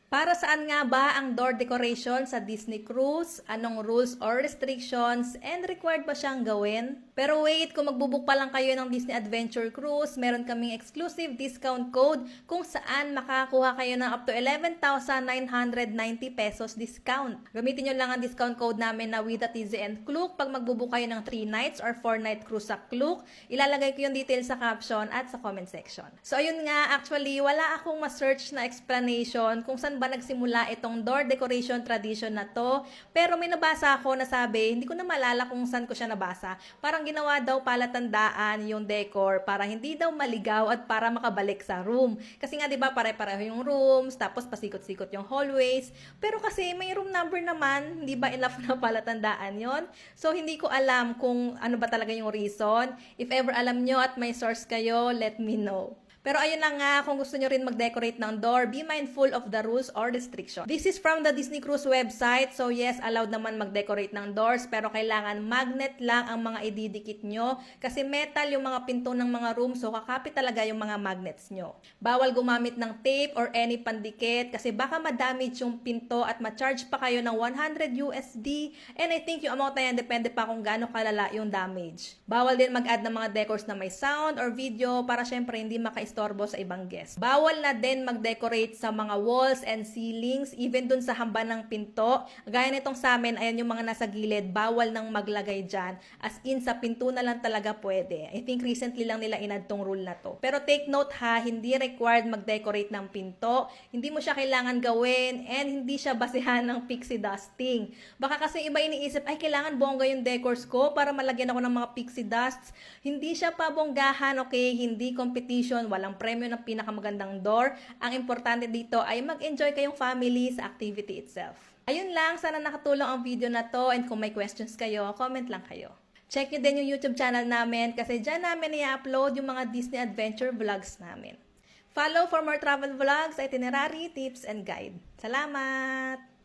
Para saan nga ba ang door decoration sa Disney Cruise? Anong rules or restrictions? And required ba siyang gawin? Pero wait, kung magbubook pa lang kayo ng Disney Adventure Cruise, meron kaming exclusive discount code kung saan makakakuha kayo ng up to 11,990 pesos discount. Gamitin nyo lang ang discount code namin na with a TZN Klook pag magbubook kayo ng 3 nights or 4 night cruise sa Klook. Ilalagay ko yung details sa caption at sa comment section. So ayun nga, actually wala akong ma-search na explanation kung saan ba nagsimula itong door decoration tradition na to. Pero may nabasa ako na sabi, hindi ko na malala kung saan ko siya nabasa. Parang ginawa daw palatandaan yung decor para hindi daw maligaw at para makabalik sa room. Kasi nga 'di ba pare-pareho yung rooms, tapos pasikot-sikot yung hallways. Pero kasi may room number naman, hindi ba enough na palatandaan yon? So hindi ko alam kung ano ba talaga yung reason. If ever alam nyo at may source kayo, let me know. Pero ayun na nga, kung gusto nyo rin mag-decorate ng door, be mindful of the rules or restrictions. This is from the Disney Cruise website. So yes, allowed naman mag-decorate ng doors, pero kailangan magnet lang ang mga ididikit nyo. Kasi metal yung mga pinto ng mga room, so kakapit talaga yung mga magnets nyo. Bawal gumamit ng tape or any pandikit, kasi baka ma-damage yung pinto at ma-charge pa kayo ng 100 USD. And I think yung amount na yan, depende pa kung gaano kalala yung damage. Bawal din mag-add ng mga decors na may sound or video para syempre hindi maka-istorbo sa ibang guest. Bawal na din mag-decorate sa mga walls and ceilings, even dun sa hamban ng pinto. Gaya nitong sa amin, ayan yung mga nasa gilid, bawal nang maglagay dyan. As in, sa pinto na lang talaga pwede. I think recently lang nila inad tong rule na to. Pero take note ha, hindi required mag-decorate ng pinto. Hindi mo siya kailangan gawin and hindi siya basehan ng pixie dusting. Baka kasi iba iniisip, ay kailangan bongga yung decors ko para malagyan ako ng mga pixie dusts. Hindi siya pabonggahan, okay? Hindi competition, walang premyo ng pinakamagandang door. Ang importante dito ay mag-enjoy kayong family sa activity itself. Ayun lang, sana nakatulong ang video na to and kung may questions kayo, comment lang kayo. Check nyo din yung YouTube channel namin kasi dyan namin i-upload yung mga Disney Adventure vlogs namin. Follow for more travel vlogs, itinerary, tips, and guide. Salamat!